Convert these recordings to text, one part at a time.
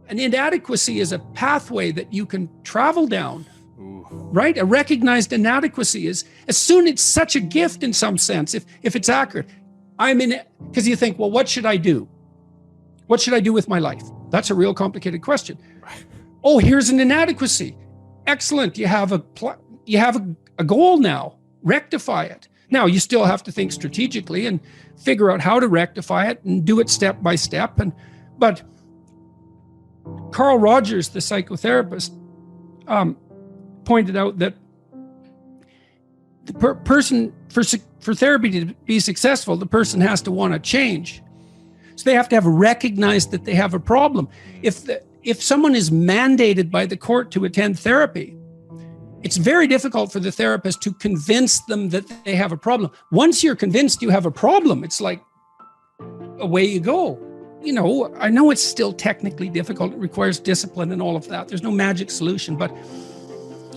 an inadequacy is a pathway that you can travel down. Ooh. Right? A recognized inadequacy is, as soon it's such a gift in some sense, if it's accurate. Because you think, well, what should I do? What should I do with my life? That's a real complicated question. Oh, here's an inadequacy. Excellent. You have a goal now. Rectify it. Now, you still have to think strategically and figure out how to rectify it and do it step by step. But Carl Rogers, the psychotherapist, pointed out that the person, for therapy to be successful, the person has to want to change. So they have to have recognized that they have a problem. If someone is mandated by the court to attend therapy, it's very difficult for the therapist to convince them that they have a problem. Once you're convinced you have a problem, it's like, away you go. I know it's still technically difficult. It requires discipline and all of that. There's no magic solution. But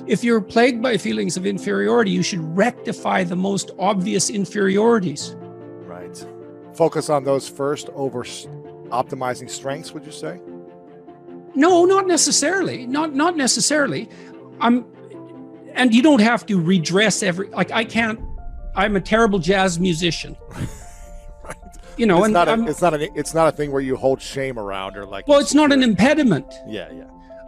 if you're plagued by feelings of inferiority, you should rectify the most obvious inferiorities. Right. Focus on those first over optimizing strengths, would you say? No, not necessarily. Not necessarily. And you don't have to redress I'm a terrible jazz musician. Right. It's not a thing where you hold shame around or like. Well, it's not an impediment. Yeah.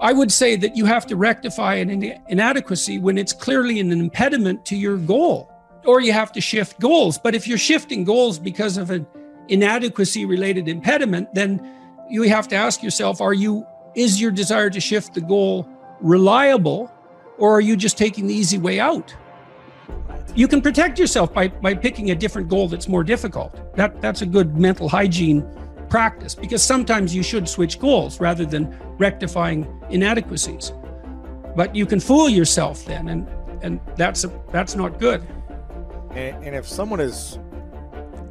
I would say that you have to rectify an inadequacy when it's clearly an impediment to your goal, or you have to shift goals. But if you're shifting goals because of an inadequacy related impediment, then you have to ask yourself, is your desire to shift the goal reliable, or are you just taking the easy way out? You can protect yourself by picking a different goal that's more difficult. That's a good mental hygiene practice, because sometimes you should switch goals rather than rectifying inadequacies. But you can fool yourself then, and that's not good. And if someone is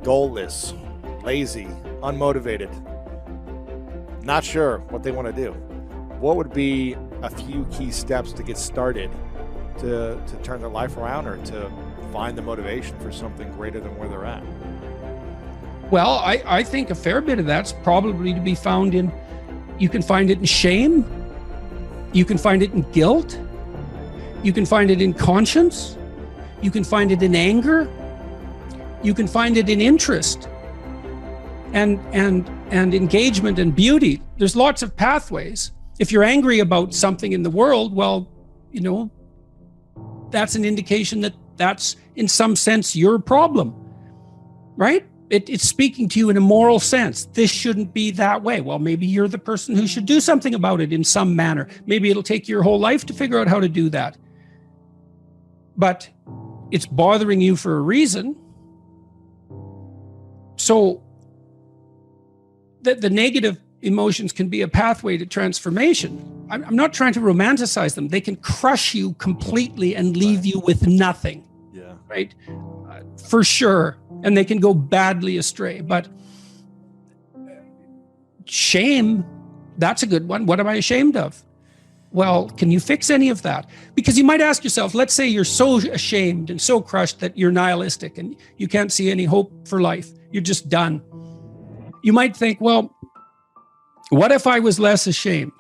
goalless, lazy, unmotivated, not sure what they want to do, what would be a few key steps to get started to turn their life around, or to find the motivation for something greater than where they're at? Well, I think a fair bit of that's probably to be found you can find it in shame, you can find it in guilt, you can find it in conscience, you can find it in anger, you can find it in interest and engagement and beauty. There's lots of pathways. If you're angry about something in the world, well, that's an indication that that's in some sense your problem, right? It's speaking to you in a moral sense. This shouldn't be that way. Well, maybe you're the person who should do something about it in some manner. Maybe it'll take your whole life to figure out how to do that. But it's bothering you for a reason. So the negative emotions can be a pathway to transformation. I'm not trying to romanticize them. They can crush you completely and leave you with nothing. Yeah. Right? For sure. And they can go badly astray. But shame, that's a good one. What am I ashamed of? Well, can you fix any of that? Because you might ask yourself, let's say you're so ashamed and so crushed that you're nihilistic and you can't see any hope for life. You're just done. You might think, well, what if I was less ashamed?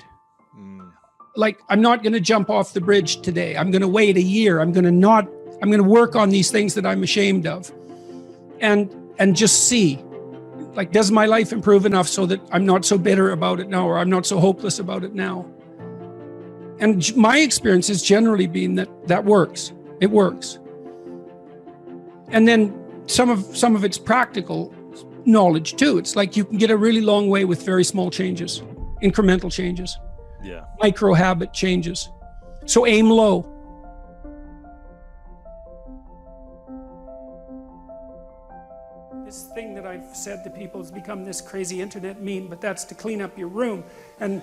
Like, I'm not going to jump off the bridge today. I'm going to wait a year. I'm going to work on these things that I'm ashamed of. And just see, like, does my life improve enough so that I'm not so bitter about it now, or I'm not so hopeless about it now? And my experience has generally been that works. It works. And then some of it's practical knowledge too. It's like you can get a really long way with very small changes, incremental changes, micro habit changes. So aim low. This thing that I've said to people has become this crazy internet meme, but that's to clean up your room, and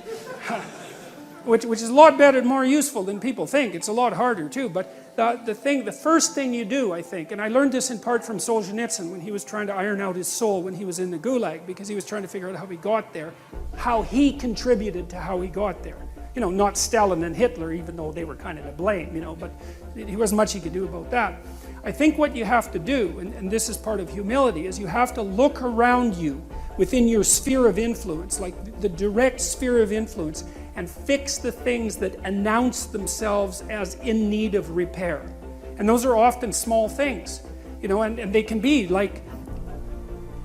which is a lot better and more useful than people think. It's a lot harder too, but the first thing you do, I think, and I learned this in part from Solzhenitsyn when he was trying to iron out his soul when he was in the Gulag, because he was trying to figure out how he got there, how he contributed to how he got there. Not Stalin and Hitler, even though they were kind of to blame, but there wasn't much he could do about that. I think what you have to do, and this is part of humility, is you have to look around you within your sphere of influence, like the direct sphere of influence, and fix the things that announce themselves as in need of repair. And those are often small things, you know, and they can be like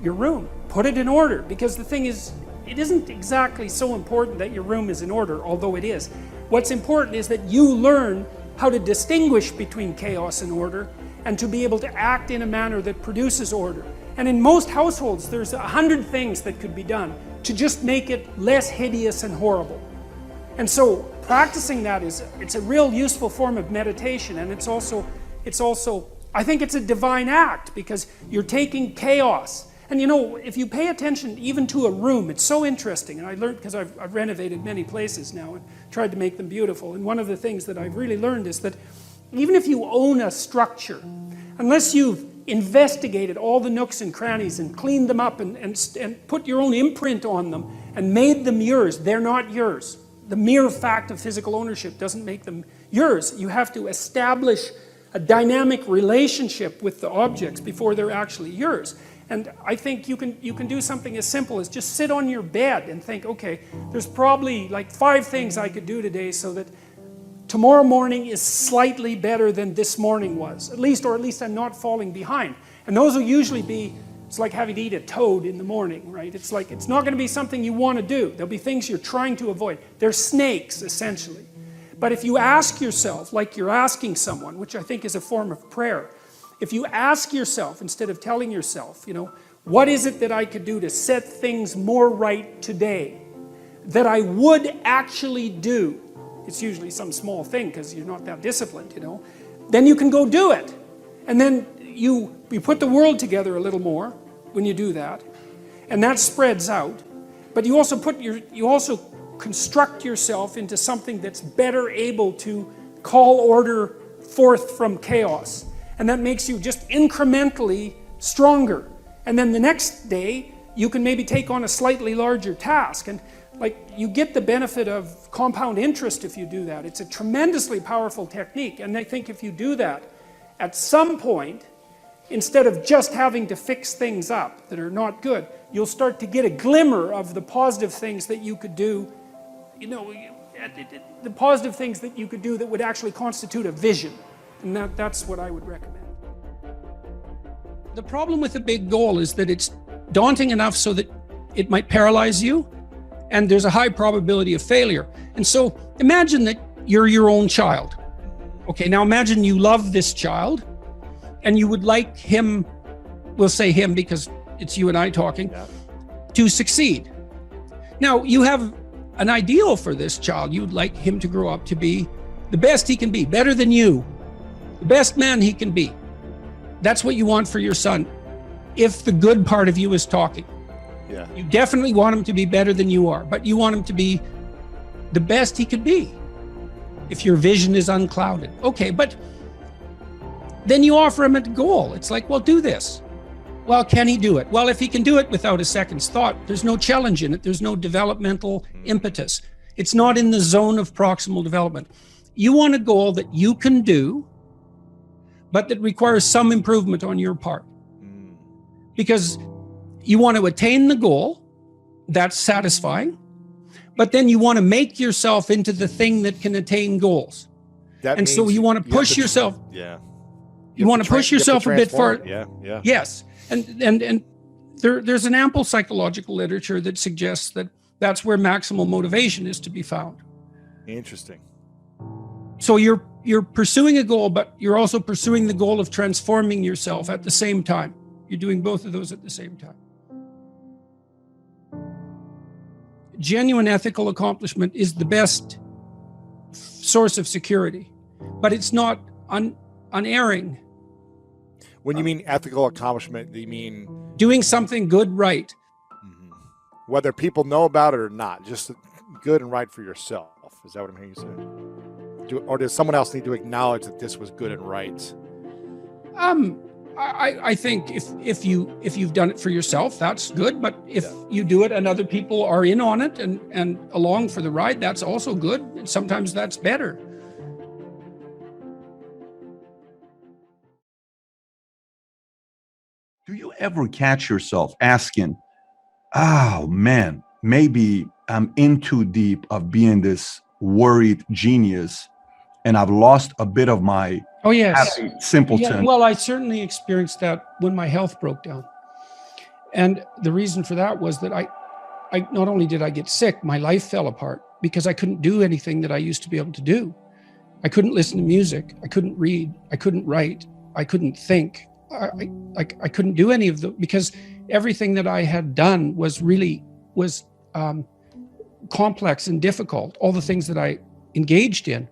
your room. Put it in order, because the thing is, it isn't exactly so important that your room is in order, although it is. What's important is that you learn how to distinguish between chaos and order, and to be able to act in a manner that produces order. And in most households, there's 100 things that could be done to just make it less hideous and horrible. And so practicing that it's a real useful form of meditation, and it's also, I think it's a divine act, because you're taking chaos. And you know, if you pay attention even to a room, it's so interesting. And I learned, because I've renovated many places now and tried to make them beautiful. And one of the things that I've really learned is that even if you own a structure, unless you've investigated all the nooks and crannies and cleaned them up and put your own imprint on them and made them yours, they're not yours. The mere fact of physical ownership doesn't make them yours. You have to establish a dynamic relationship with the objects before they're actually yours. And I think you can do something as simple as just sit on your bed and think, okay, there's probably like 5 things I could do today so that tomorrow morning is slightly better than this morning was, or at least I'm not falling behind. And those will usually be, it's like having to eat a toad in the morning, right? It's like, it's not going to be something you want to do. There'll be things you're trying to avoid. They're snakes, essentially. But if you ask yourself, like you're asking someone, which I think is a form of prayer, if you ask yourself, instead of telling yourself, you know, what is it that I could do to set things more right today, that I would actually do? It's usually some small thing because you're not that disciplined, you know. Then you can go do it. And then you put the world together a little more when you do that. And that spreads out. But you also construct yourself into something that's better able to call order forth from chaos. And that makes you just incrementally stronger. And then the next day, you can maybe take on a slightly larger task. And like, you get the benefit of compound interest if you do that. It's a tremendously powerful technique. And I think if you do that, at some point, instead of just having to fix things up that are not good, you'll start to get a glimmer of the positive things that you could do, you know, the positive things that you could do that would actually constitute a vision. And that's what I would recommend. The problem with a big goal is that it's daunting enough so that it might paralyze you, and there's a high probability of failure. And so imagine that you're your own child. Okay, now imagine you love this child, and you would like him, we'll say him because it's you and I talking, to succeed. Now, you have an ideal for this child. You'd like him to grow up to be the best he can be, better than you, the best man he can be. That's what you want for your son, if the good part of you is talking. Yeah. You definitely want him to be better than you are, but you want him to be the best he could be, if your vision is unclouded. Okay, but then you offer him a goal. It's like, well, do this. Well, can he do it? Well, if he can do it without a second's thought, there's no challenge in it. There's no developmental impetus. It's not in the zone of proximal development. You want a goal that you can do, but that requires some improvement on your part. Because you want to attain the goal, that's satisfying, but then you want to make yourself into the thing that can attain goals. And so you want to push yourself. Yeah. You want to push yourself a bit far. Yeah, yeah. Yes. And there's an ample psychological literature that suggests that that's where maximal motivation is to be found. Interesting. So you're pursuing a goal, but you're also pursuing the goal of transforming yourself at the same time. You're doing both of those at the same time. Genuine ethical accomplishment is the best source of security, but it's not unerring. When you mean ethical accomplishment, do you mean doing something good, right? Whether people know about it or not, just good and right for yourself? Is that what I'm hearing you say? Or does someone else need to acknowledge that this was good and right? I think if you've done it for yourself, that's good. But if you do it and other people are in on it and along for the ride, that's also good. And sometimes that's better. Do you ever catch yourself asking, oh man, maybe I'm in too deep of being this worried genius and I've lost a bit of my Oh, yes. happy simpleton? Yeah, well, I certainly experienced that when my health broke down. And the reason for that was that I not only did I get sick, my life fell apart because I couldn't do anything that I used to be able to do. I couldn't listen to music. I couldn't read. I couldn't write. I couldn't think. I couldn't do any of the, because everything that I had done was complex and difficult, all the things that I engaged in.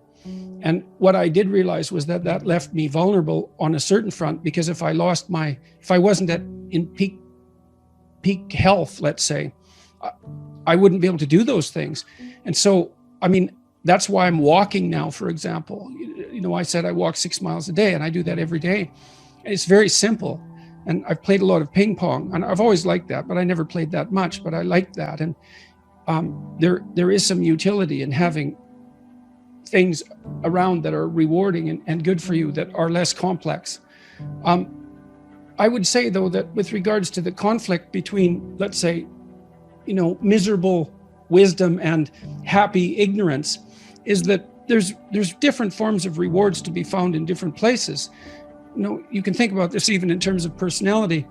And what I did realize was that that left me vulnerable on a certain front, because if I wasn't in peak health, let's say, I wouldn't be able to do those things. And so, I mean, that's why I'm walking now, for example. You know, I said I walk 6 miles a day, and I do that every day. And it's very simple. And I've played a lot of ping pong, and I've always liked that, but I never played that much, but I liked that. And there is some utility in having things around that are rewarding and good for you, that are less complex. I would say, though, that with regards to the conflict between, let's say, you know, miserable wisdom and happy ignorance, is that there's different forms of rewards to be found in different places. You know, you can think about this even in terms of personality.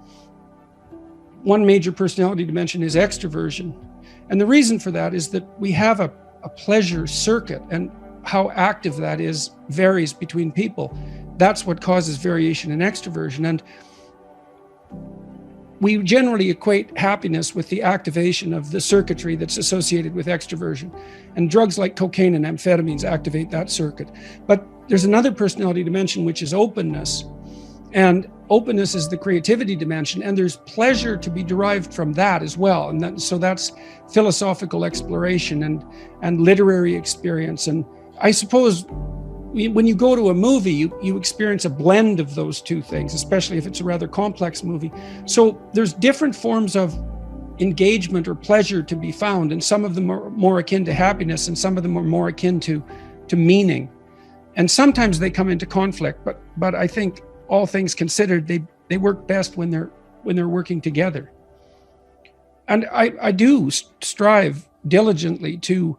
One major personality dimension is extroversion. And the reason for that is that we have a pleasure circuit, and how active that is varies between people. That's what causes variation in extroversion. And we generally equate happiness with the activation of the circuitry that's associated with extroversion. And drugs like cocaine and amphetamines activate that circuit. But there's another personality dimension, which is openness. And openness is the creativity dimension, and there's pleasure to be derived from that as well. And so that's philosophical exploration and literary experience. And I suppose when you go to a movie, you experience a blend of those two things, especially if it's a rather complex movie. So there's different forms of engagement or pleasure to be found, and some of them are more akin to happiness, and some of them are more akin to meaning. And sometimes they come into conflict, but I think all things considered, they work best when they're working together. And I do strive diligently to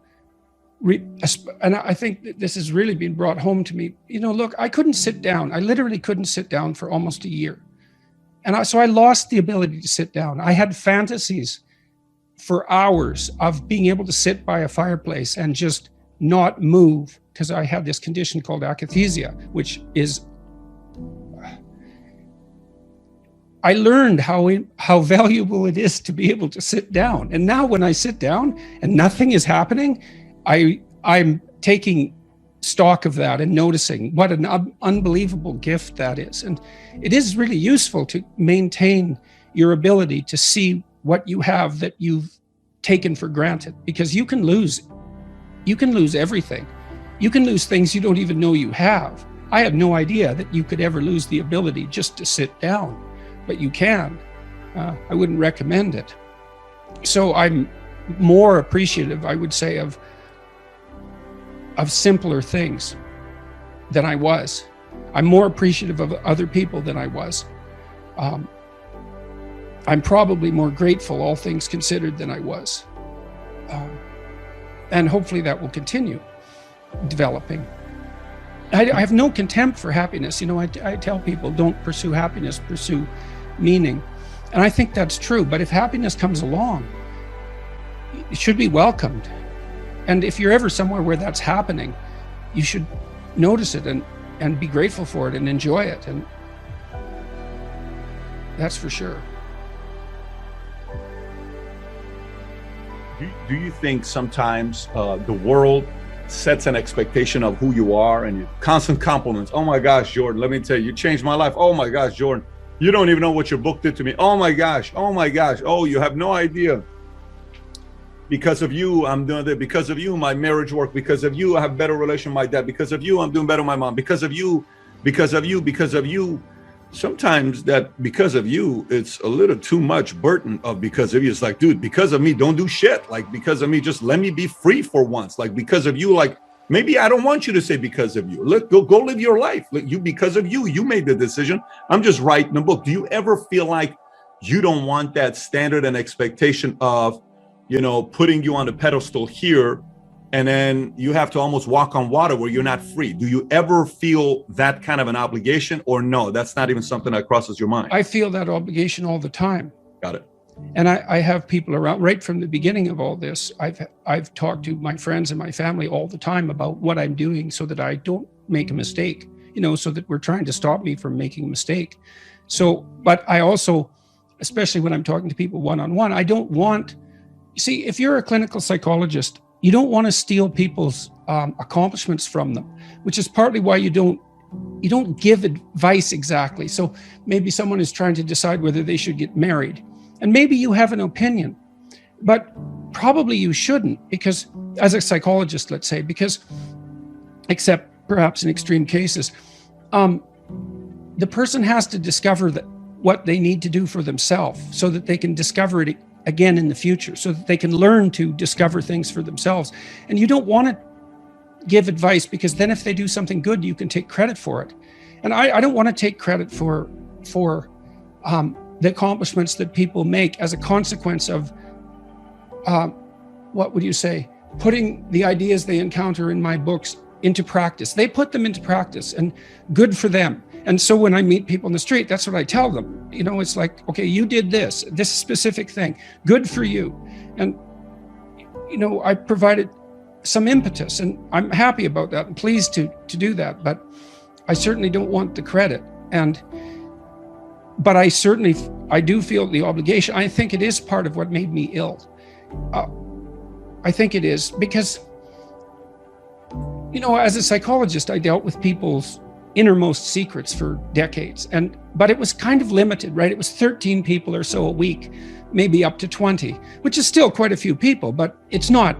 and I think that this has really been brought home to me. You know, look, I couldn't sit down. I literally couldn't sit down for almost a year. And so I lost the ability to sit down. I had fantasies for hours of being able to sit by a fireplace and just not move, because I had this condition called akathisia, which is, I learned how valuable it is to be able to sit down. And now when I sit down and nothing is happening, I'm taking stock of that and noticing what an unbelievable gift that is. And it is really useful to maintain your ability to see what you have that you've taken for granted, because you can lose everything. You can lose things you don't even know you have. I had no idea that you could ever lose the ability just to sit down, but you can. I wouldn't recommend it. So I'm more appreciative, I would say, of simpler things than I was. I'm more appreciative of other people than I was. I'm probably more grateful, all things considered, than I was. And hopefully that will continue developing. I have no contempt for happiness. You know, I tell people, don't pursue happiness, pursue meaning. And I think that's true. But if happiness comes along, it should be welcomed. And if you're ever somewhere where that's happening, you should notice it and be grateful for it and enjoy it. And that's for sure. Do you think sometimes the world sets an expectation of who you are, and constant compliments? Oh my gosh, Jordan, let me tell you, you changed my life. Oh my gosh, Jordan, you don't even know what your book did to me. Oh my gosh, oh, you have no idea. Because of you, I'm doing that. Because of you, my marriage worked. Because of you, I have better relation with my dad. Because of you, I'm doing better with my mom. Because of you. Sometimes that because of you, it's a little too much burden of because of you. It's like, dude, because of me, don't do shit. Like, because of me, just let me be free for once. Like, because of you, like, Maybe I don't want you to say because of you. Look, go live your life. Look, because of you, you made the decision. I'm just writing a book. Do you ever feel like you don't want that standard and expectation of, putting you on the pedestal here, and then you have to almost walk on water where you're not free? Do you ever feel that kind of an obligation, or no, that's not even something that crosses your mind? I feel that obligation all the time. Got it. And I have people around right from the beginning of all this. I've talked to my friends and my family all the time about what I'm doing so that I don't make a mistake, so that we're trying to stop me from making a mistake. So, but I also, especially when I'm talking to people one-on-one, I don't want, see, if you're a clinical psychologist, you don't want to steal people's accomplishments from them, which is partly why you don't give advice exactly. So maybe someone is trying to decide whether they should get married. And maybe you have an opinion, but probably you shouldn't, because as a psychologist, let's say, because except perhaps in extreme cases, the person has to discover what they need to do for themselves so that they can discover it again in the future, so that they can learn to discover things for themselves. And you don't want to give advice, because then if they do something good, you can take credit for it. And I don't want to take credit for the accomplishments that people make as a consequence of, what would you say, putting the ideas they encounter in my books into practice. They put them into practice, and good for them. And so when I meet people in the street, that's what I tell them. It's like, okay, you did this specific thing, good for you. And, I provided some impetus, and I'm happy about that and pleased to do that. But I certainly don't want the credit. But I do feel the obligation. I think it is part of what made me ill. I think it is because, as a psychologist, I dealt with people's innermost secrets for decades. But it was kind of limited, right? It was 13 people or so a week, maybe up to 20, which is still quite a few people, but it's not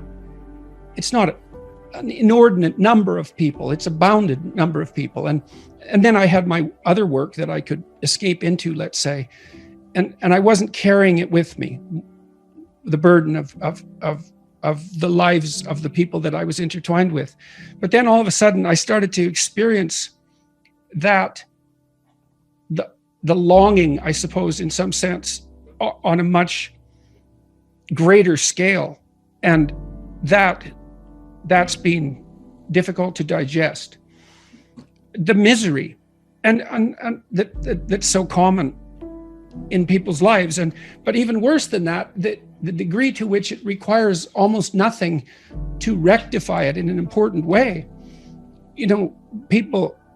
an inordinate number of people. It's a bounded number of people. And then I had my other work that I could escape into, let's say, and I wasn't carrying it with me, the burden of the lives of the people that I was intertwined with. But then all of a sudden I started to experience that the longing, I suppose, in some sense, on a much greater scale, and that's been difficult to digest. The misery, and that's so common in people's lives, but even worse than that, the degree to which it requires almost nothing to rectify it in an important way.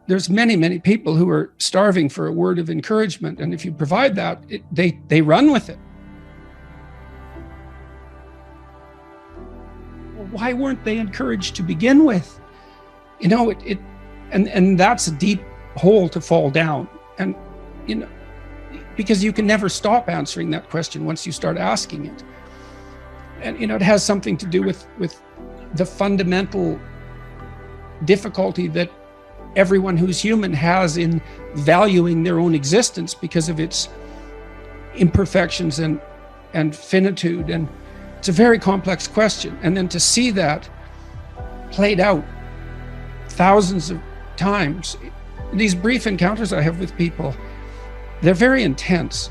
There's many people who are starving for a word of encouragement, and if you provide that, they run with it. Well, why weren't they encouraged to begin with? And that's a deep hole to fall down. And because you can never stop answering that question once you start asking it. And it has something to do with the fundamental difficulty that everyone who's human has in valuing their own existence because of its imperfections and finitude. And it's a very complex question. And then to see that played out thousands of times, these brief encounters I have with people, they're very intense.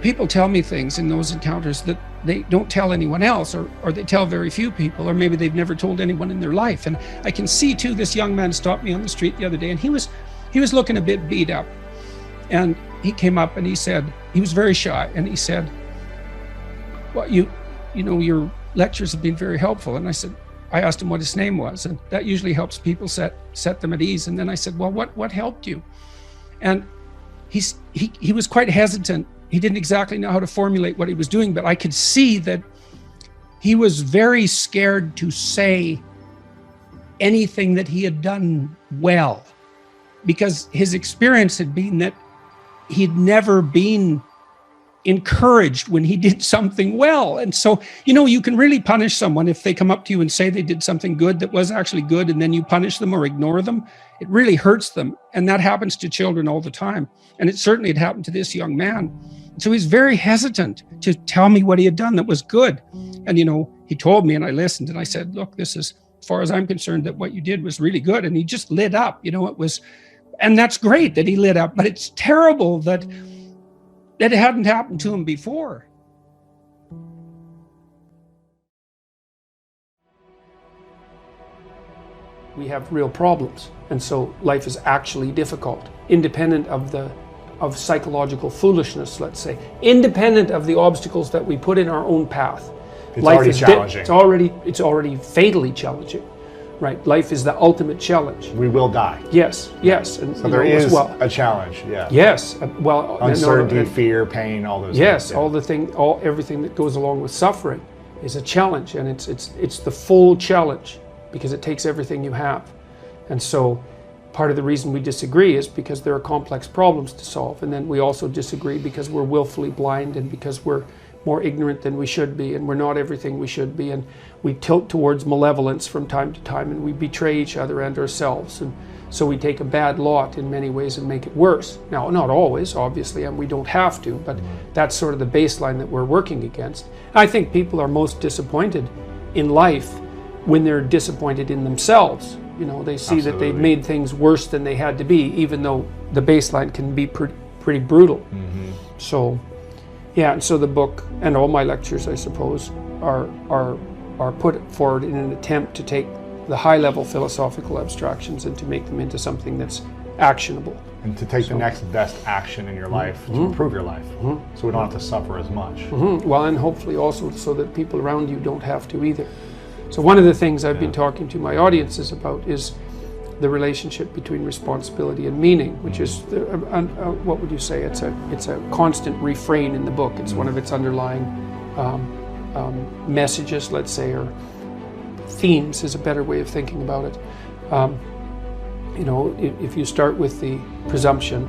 People tell me things in those encounters that they don't tell anyone else, or they tell very few people, or maybe they've never told anyone in their life. And I can see too, this young man stopped me on the street the other day, and he was looking a bit beat up. And he came up and he said, he was very shy, and he said, well, your lectures have been very helpful. And I asked him what his name was, and that usually helps people set them at ease. And then I said, well, what helped you? And he was quite hesitant. He didn't exactly know how to formulate what he was doing, but I could see that he was very scared to say anything that he had done well, because his experience had been that he'd never been encouraged when he did something well. And so, you can really punish someone if they come up to you and say they did something good that was actually good, and then you punish them or ignore them. It really hurts them. And that happens to children all the time. And it certainly had happened to this young man. So he's very hesitant to tell me what he had done that was good. And, he told me, and I listened, and I said, look, this is as far as I'm concerned, that what you did was really good. And he just lit up, you know, it was, and that's great that he lit up, but it's terrible that it hadn't happened to him before. We have real problems, and so life is actually difficult, independent of psychological foolishness, let's say, independent of the obstacles that we put in our own path. It's Life already is challenging. It's already fatally challenging, right? Life is the ultimate challenge. We will die. Yes, and So there is a challenge. Yeah. Yes, well, Uncertainty, fear, pain, all those. yes, things. Yeah. Everything that goes along with suffering is a challenge, and it's the full challenge, because it takes everything you have. And so part of the reason we disagree is because there are complex problems to solve, and then we also disagree because we're willfully blind, and because we're more ignorant than we should be, and we're not everything we should be, and we tilt towards malevolence from time to time, and we betray each other and ourselves, and so we take a bad lot in many ways and make it worse. Now, not always, obviously, and we don't have to, but that's sort of the baseline that we're working against. I think people are most disappointed in life when they're disappointed in themselves. You know, they see that they've made things worse than they had to be, even though the baseline can be pretty brutal. So, yeah, and so the book and all my lectures, I suppose, are put forward in an attempt to take the high-level philosophical abstractions and to make them into something that's actionable. And to take the next best action in your life to improve your life, so we don't have to suffer as much. Well, and hopefully also so that people around you don't have to either. So one of the things I've been talking to my audiences about is the relationship between responsibility and meaning, which is, what would you say? It's a constant refrain in the book. It's one of its underlying messages, let's say, or themes is a better way of thinking about it. You know, if you start with the presumption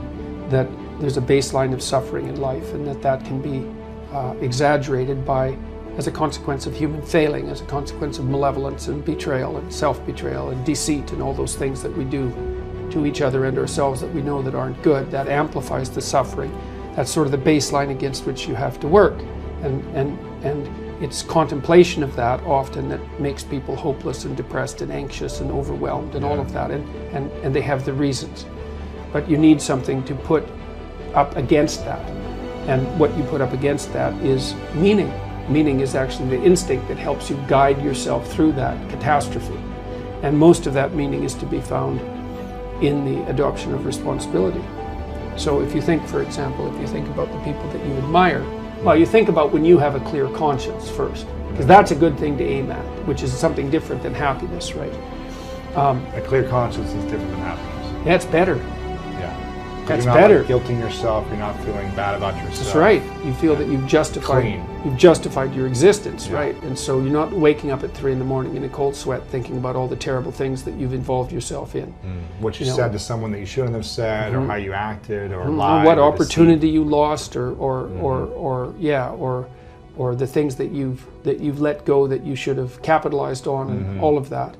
that there's a baseline of suffering in life, and that can be exaggerated as a consequence of human failing, as a consequence of malevolence and betrayal and self-betrayal and deceit and all those things that we do to each other and ourselves that we know that aren't good, that amplifies the suffering. That's sort of the baseline against which you have to work. And it's contemplation of that often that makes people hopeless and depressed and anxious and overwhelmed and all of that, and they have the reasons. But you need something to put up against that. And what you put up against that is meaning. Meaning is actually the instinct that helps you guide yourself through that catastrophe. And most of that meaning is to be found in the adoption of responsibility. So if you think, for example, if you think about the people that you admire, well, you think about when you have a clear conscience first, because that's a good thing to aim at, which is something different than happiness, right? A clear conscience is different than happiness. Yeah, it's better. Yeah. That's you're not better. Like guilting yourself. You're not feeling bad about yourself. That's right. You feel that you've justified your existence, right? And so you're not waking up at 3 in the morning in a cold sweat thinking about all the terrible things that you've involved yourself in. What you said to someone that you shouldn't have said, or how you acted, or lied, or what or opportunity you lost, or the things that you've let go that you should have capitalized on, and all of that.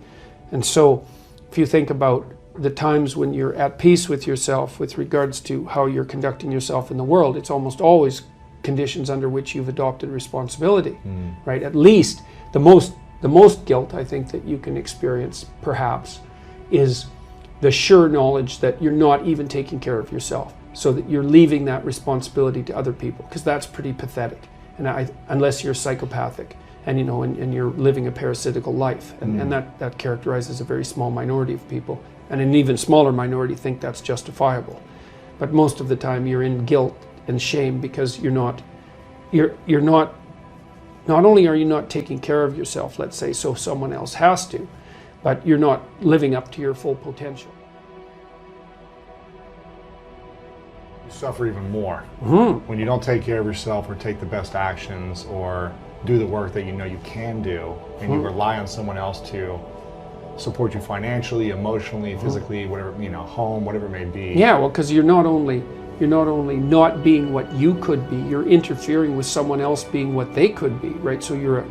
And so, if you think about the times when you're at peace with yourself with regards to how you're conducting yourself in the world, it's almost always conditions under which you've adopted responsibility, right? At least the most guilt I think that you can experience perhaps is the sure knowledge that you're not even taking care of yourself, so that you're leaving that responsibility to other people, because that's pretty pathetic. And unless you're psychopathic and and you're living a parasitical life, and that characterizes a very small minority of people, and an even smaller minority think that's justifiable. But most of the time you're in guilt and shame because you're not only are you not taking care of yourself, let's say, so someone else has to, but you're not living up to your full potential. You suffer even more when you don't take care of yourself, or take the best actions, or do the work that you know you can do, and you rely on someone else to support you financially, emotionally, physically, whatever, home, whatever it may be. Yeah, well, because you're not only not being what you could be, you're interfering with someone else being what they could be, right? So you're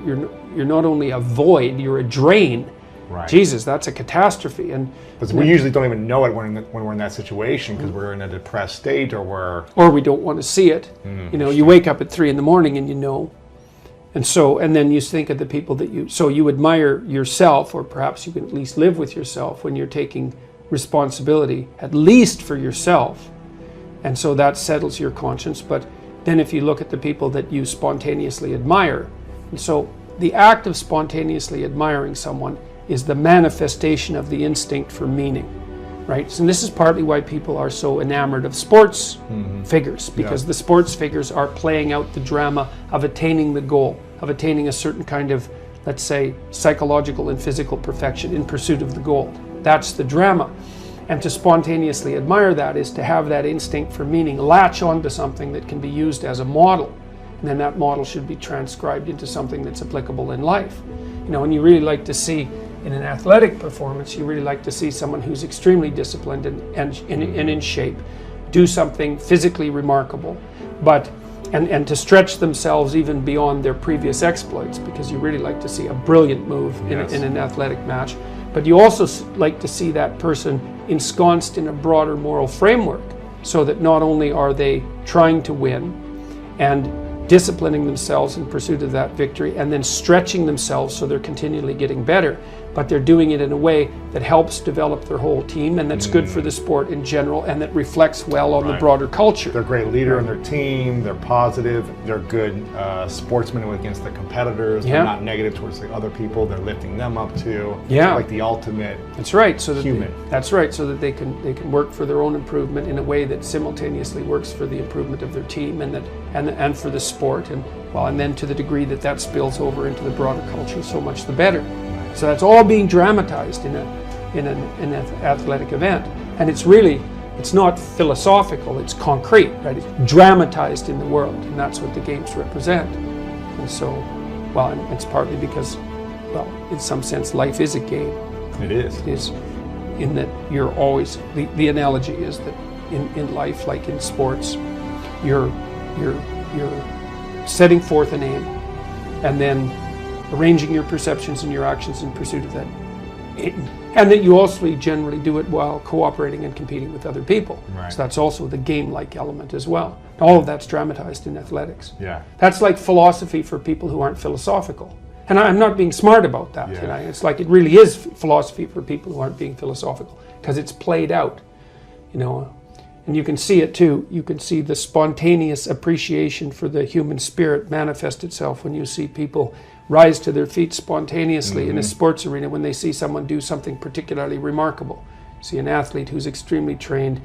not only a void, you're a drain. Right. Jesus, that's a catastrophe. But we usually don't even know it when we're in that situation, because we're in a depressed state, or we don't want to see it. You wake up at 3 in the morning and And then you think of the people that you admire yourself, or perhaps you can at least live with yourself when you're taking responsibility, at least for yourself. And so that settles your conscience. But then if you look at the people that you spontaneously admire, and so the act of spontaneously admiring someone is the manifestation of the instinct for meaning, right? So this is partly why people are so enamored of sports figures, because the sports figures are playing out the drama of attaining the goal, of attaining a certain kind of, let's say, psychological and physical perfection in pursuit of the goal. That's the drama. And to spontaneously admire that is to have that instinct for meaning latch onto something that can be used as a model. And then that model should be transcribed into something that's applicable in life. You know, and you really like to see in an athletic performance, you really like to see someone who's extremely disciplined and in shape do something physically remarkable, but and to stretch themselves even beyond their previous exploits, because you really like to see a brilliant move in an athletic match. But you also like to see that person ensconced in a broader moral framework, so that not only are they trying to win and disciplining themselves in pursuit of that victory, and then stretching themselves so they're continually getting better, but they're doing it in a way that helps develop their whole team, and that's good for the sport in general, and that reflects well on the broader culture. They're a great leader on their team, they're positive, they're good sportsmen against the competitors, they're not negative towards the other people, they're lifting them up too. They're like the ultimate That's right, so that human. That's right, so that they can work for their own improvement in a way that simultaneously works for the improvement of their team and for the sport, and then to the degree that that spills over into the broader culture, so much the better. So that's all being dramatized in an athletic event, and it's not philosophical, it's concrete, right? It's dramatized in the world, and that's what the games represent. And so, and it's partly because, in some sense, life is a game. It is. It is, in that you're always, the analogy is that in life, like in sports, you're setting forth an aim, and then arranging your perceptions and your actions in pursuit of that aim. And that you also generally do it while cooperating and competing with other people. Right. So that's also the game-like element as well. All of that's dramatized in athletics. Yeah. That's like philosophy for people who aren't philosophical. And I'm not being smart about that. Yeah. You know? It's like it really is philosophy for people who aren't being philosophical, because it's played out, you know. And you can see it too. You can see the spontaneous appreciation for the human spirit manifest itself when you see people rise to their feet spontaneously in a sports arena when they see someone do something particularly remarkable. See an athlete who's extremely trained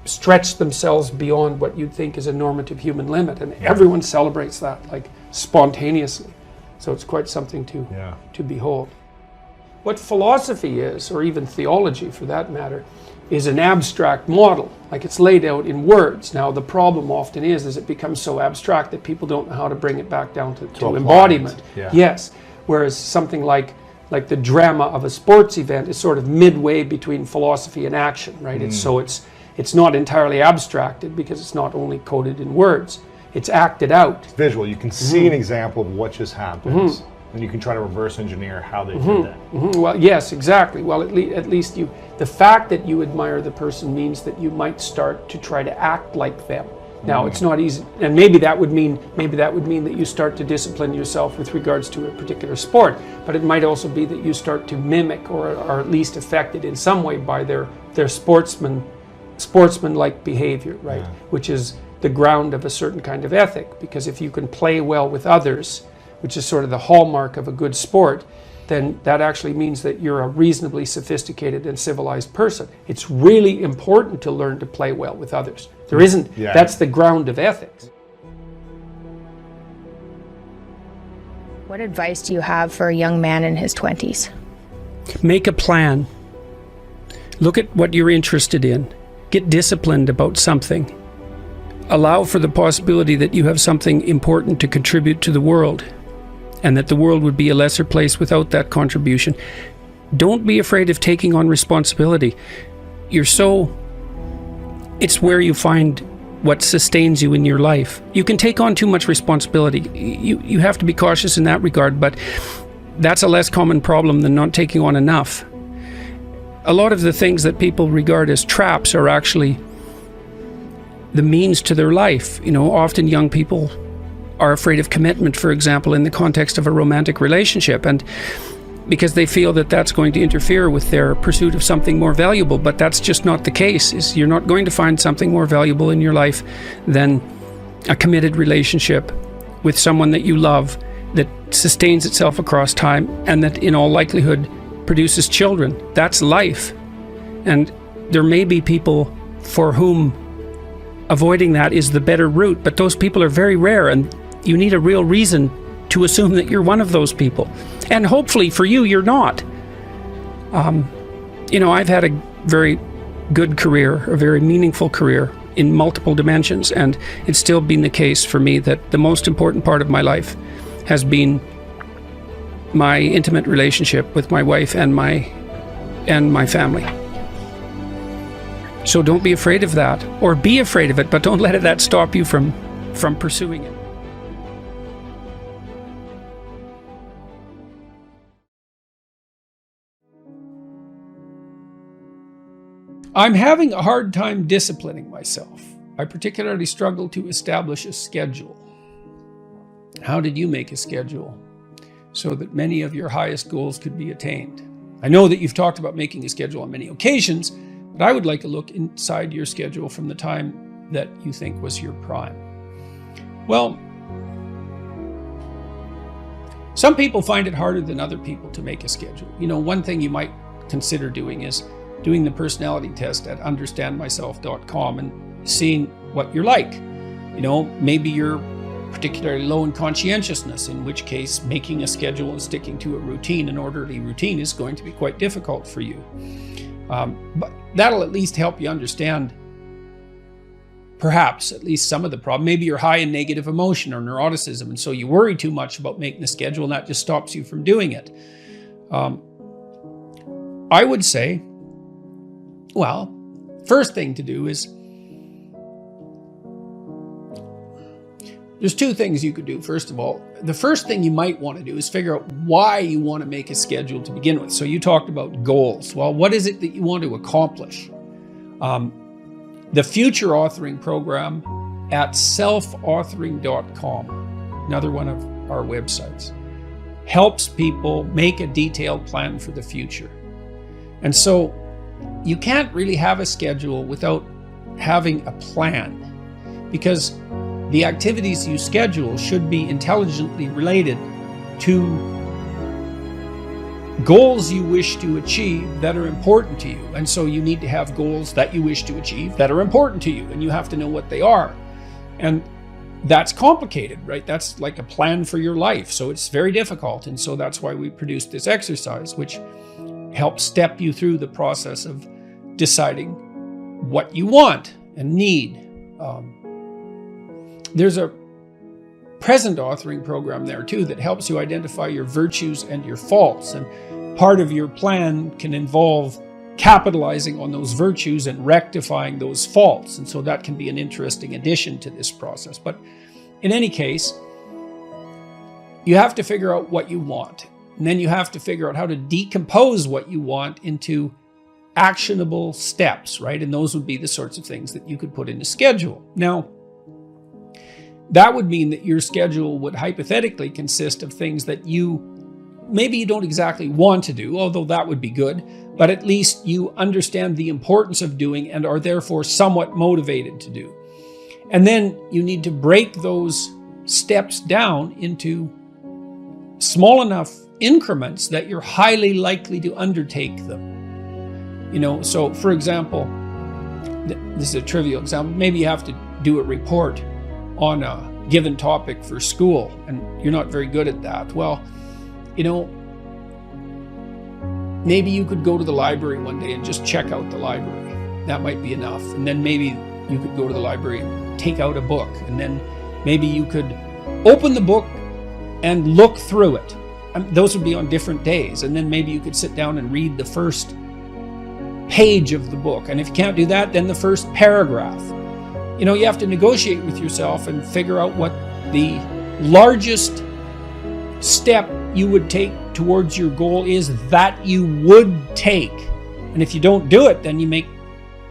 stretch themselves beyond what you'd think is a normative human limit, and everyone celebrates that, like, spontaneously. So it's quite something to behold. What philosophy is, or even theology for that matter, is an abstract model, like it's laid out in words. Now the problem often is it becomes so abstract that people don't know how to bring it back down to embodiment. Yes, whereas something like the drama of a sports event is sort of midway between philosophy and action, right? It's not entirely abstracted, because it's not only coded in words, it's acted out. It's visual, you can see an example of what just happened. And you can try to reverse engineer how they did that. Well, yes, exactly. Well, at least the fact that you admire the person means that you might start to try to act like them. Now, it's not easy, and maybe that would mean that you start to discipline yourself with regards to a particular sport. But it might also be that you start to mimic, or are at least affected in some way by their sportsman-like behavior, right? Yeah. Which is the ground of a certain kind of ethic. Because if you can play well with others, which is sort of the hallmark of a good sport, then that actually means that you're a reasonably sophisticated and civilized person. It's really important to learn to play well with others. There isn't, that's the ground of ethics. What advice do you have for a young man in his 20s? Make a plan. Look at what you're interested in. Get disciplined about something. Allow for the possibility that you have something important to contribute to the world, and that the world would be a lesser place without that contribution. Don't be afraid of taking on responsibility. It's where you find what sustains you in your life. You can take on too much responsibility. You have to be cautious in that regard, but that's a less common problem than not taking on enough. A lot of the things that people regard as traps are actually the means to their life. You know, often young people are afraid of commitment, for example, in the context of a romantic relationship, and because they feel that that's going to interfere with their pursuit of something more valuable. But that's just not the case. You're not going to find something more valuable in your life than a committed relationship with someone that you love, that sustains itself across time, and that in all likelihood produces children. That's life. And there may be people for whom avoiding that is the better route, but those people are very rare, and you need a real reason to assume that you're one of those people. And hopefully for you, you're not. I've had a very good career, a very meaningful career in multiple dimensions, and it's still been the case for me that the most important part of my life has been my intimate relationship with my wife and my family. So don't be afraid of that, or be afraid of it, but don't let that stop you from pursuing it. I'm having a hard time disciplining myself. I particularly struggle to establish a schedule. How did you make a schedule so that many of your highest goals could be attained? I know that you've talked about making a schedule on many occasions, but I would like to look inside your schedule from the time that you think was your prime. Well, some people find it harder than other people to make a schedule. One thing you might consider doing is doing the personality test at understandmyself.com and seeing what you're like. Maybe you're particularly low in conscientiousness, in which case making a schedule and sticking to a routine, an orderly routine, is going to be quite difficult for you. But that'll at least help you understand perhaps at least some of the problem. Maybe you're high in negative emotion or neuroticism, and so you worry too much about making a schedule, and that just stops you from doing it. I would say, well, first thing to do is, there's two things you could do. First of all, the first thing you might want to do is figure out why you want to make a schedule to begin with. So you talked about goals. Well, what is it that you want to accomplish? The Future Authoring Program at selfauthoring.com, another one of our websites, helps people make a detailed plan for the future. And so you can't really have a schedule without having a plan, because the activities you schedule should be intelligently related to goals you wish to achieve that are important to you. And so you need to have goals that you wish to achieve that are important to you, and you have to know what they are. And that's complicated, right? That's like a plan for your life. So it's very difficult. And so that's why we produced this exercise, which helps step you through the process of deciding what you want and need. There's a present authoring program there too that helps you identify your virtues and your faults. And part of your plan can involve capitalizing on those virtues and rectifying those faults. And so that can be an interesting addition to this process. But in any case, you have to figure out what you want. And then you have to figure out how to decompose what you want into actionable steps, right? And those would be the sorts of things that you could put in a schedule. Now, that would mean that your schedule would hypothetically consist of things that maybe you don't exactly want to do, although that would be good, but at least you understand the importance of doing and are therefore somewhat motivated to do. And then you need to break those steps down into small enough increments that you're highly likely to undertake them. So for example, this is a trivial example, maybe you have to do a report on a given topic for school, and you're not very good at that. Well, maybe you could go to the library one day and just check out the library. That might be enough. And then maybe you could go to the library and take out a book, and then maybe you could open the book and look through it. Those would be on different days. And then maybe you could sit down and read the first page of the book. And if you can't do that, then the first paragraph. You have to negotiate with yourself and figure out what the largest step you would take towards your goal is that you would take. And if you don't do it, then you make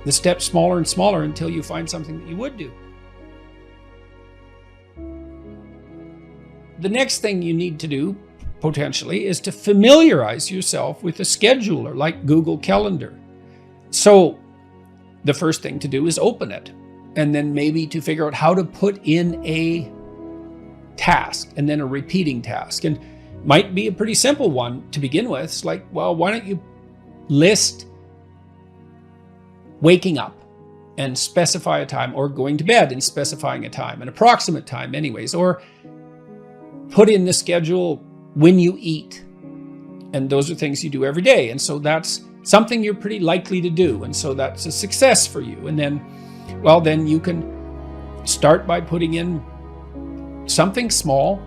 the steps smaller and smaller until you find something that you would do. the next thing you need to do, potentially, is to familiarize yourself with a scheduler like Google Calendar. So the first thing to do is open it, and then maybe to figure out how to put in a task and then a repeating task. And might be a pretty simple one to begin with. It's like, well, why don't you list waking up and specify a time, or going to bed and specifying a time, an approximate time anyways, or put in the schedule when you eat. And those are things you do every day. And so that's something you're pretty likely to do. And so that's a success for you. And then, well, then you can start by putting in something small.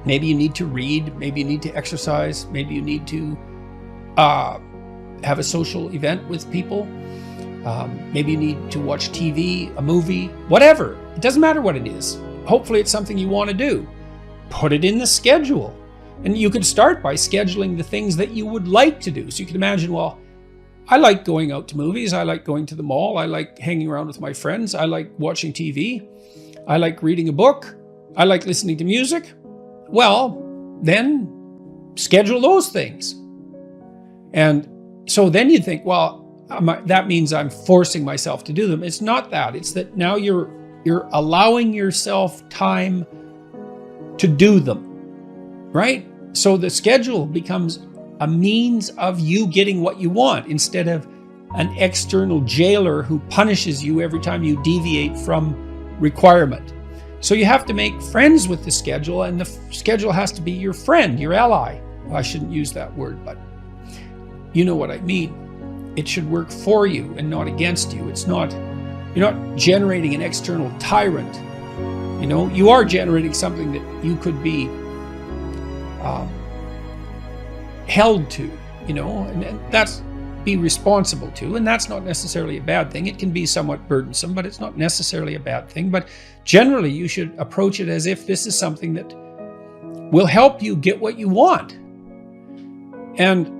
Maybe you need to read, maybe you need to exercise, maybe you need to have a social event with people. Maybe you need to watch TV, a movie, whatever. It doesn't matter what it is. Hopefully it's something you want to do. Put it in the schedule. And you could start by scheduling the things that you would like to do. So you can imagine, well, I like going out to movies. I like going to the mall. I like hanging around with my friends. I like watching TV. I like reading a book. I like listening to music. Well, then schedule those things. And so then you think, well, that means I'm forcing myself to do them. It's not that. It's that now you're allowing yourself time to do them, right? So the schedule becomes a means of you getting what you want instead of an external jailer who punishes you every time you deviate from requirement. So you have to make friends with the schedule, and the schedule has to be your friend, your ally. Well, I shouldn't use that word, but you know what I mean. It should work for you and not against you. You're not generating an external tyrant. You know, you are generating something that you could be held to, you know, and that's be responsible to, and that's not necessarily a bad thing. It can be somewhat burdensome, but it's not necessarily a bad thing. But generally, you should approach it as if this is something that will help you get what you want. And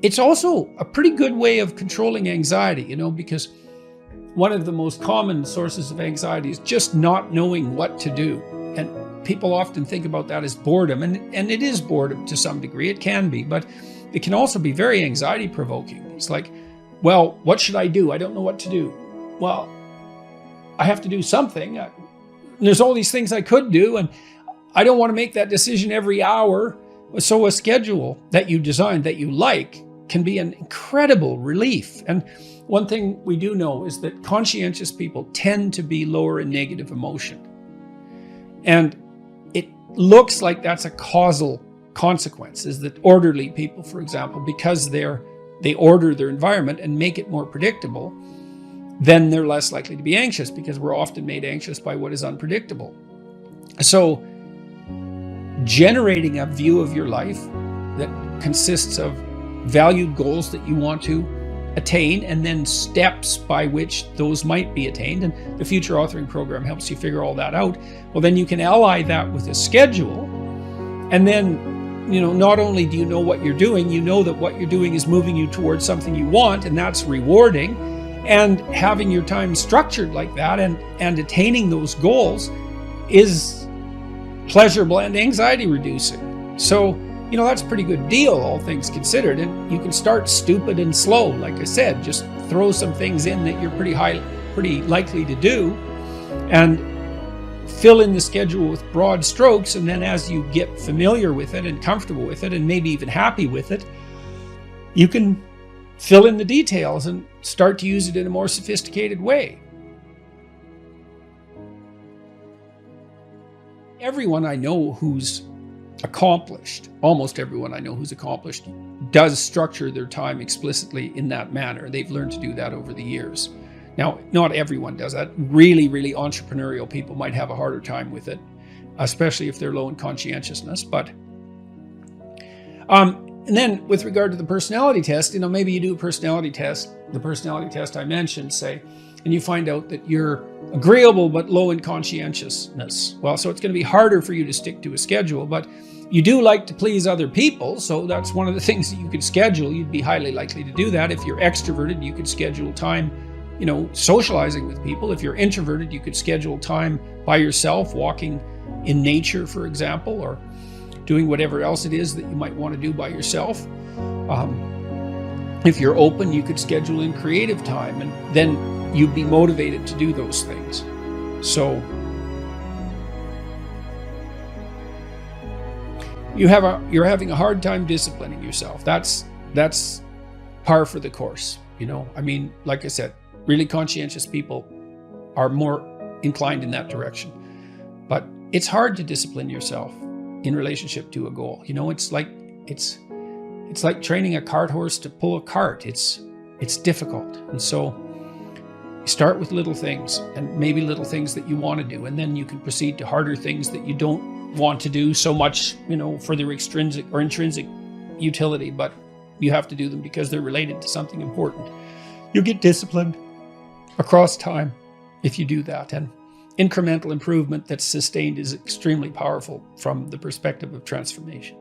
it's also a pretty good way of controlling anxiety, you know, because one of the most common sources of anxiety is just not knowing what to do. And people often think about that as boredom, and it is boredom to some degree. It can be, but it can also be very anxiety provoking. It's like, well, what should I do? I don't know what to do. Well, I have to do something. There's all these things I could do, and I don't want to make that decision every hour. So a schedule that you designed that you like can be an incredible relief. And one thing we do know is that conscientious people tend to be lower in negative emotion. And it looks like that's a causal consequence, is that orderly people, for example, because they order their environment and make it more predictable, then they're less likely to be anxious, because we're often made anxious by what is unpredictable. So generating a view of your life that consists of valued goals that you want to attain, and then steps by which those might be attained, and the Future Authoring Program helps you figure all that out. Well, then you can ally that with a schedule, and then, you know, not only do you know what you're doing, you know that what you're doing is moving you towards something you want, and that's rewarding. And having your time structured like that and attaining those goals is pleasurable and anxiety reducing. So, you know, that's a pretty good deal, all things considered. And you can start stupid and slow. Like I said, just throw some things in that you're pretty likely to do, and fill in the schedule with broad strokes. And then as you get familiar with it and comfortable with it, and maybe even happy with it, you can fill in the details and start to use it in a more sophisticated way. Everyone I know who's accomplished, almost everyone I know who's accomplished, does structure their time explicitly in that manner. They've learned to do that over the years. Now, not everyone does that. Really, really entrepreneurial people might have a harder time with it, especially if they're low in conscientiousness. But and then with regard to the personality test, you know, maybe you do a personality test, the personality test I mentioned, say, and you find out that you're agreeable but low in conscientiousness. Well, so it's going to be harder for you to stick to a schedule, but you do like to please other people, so that's one of the things that you could schedule. You'd be highly likely to do that. If you're extroverted, you could schedule time, you know, socializing with people. If you're introverted, you could schedule time by yourself, walking in nature, for example, or doing whatever else it is that you might want to do by yourself. If you're open, you could schedule in creative time, and then you'd be motivated to do those things. So you're having a hard time disciplining yourself. That's par for the course. I mean, like I said, really conscientious people are more inclined in that direction. But it's hard to discipline yourself in relationship to a goal. It's like training a cart horse to pull a cart. It's difficult. And so you start with little things, and maybe little things that you want to do, and then you can proceed to harder things that you don't want to do so much, for their extrinsic or intrinsic utility, but you have to do them because they're related to something important. You'll get disciplined across time if you do that. And incremental improvement that's sustained is extremely powerful from the perspective of transformation.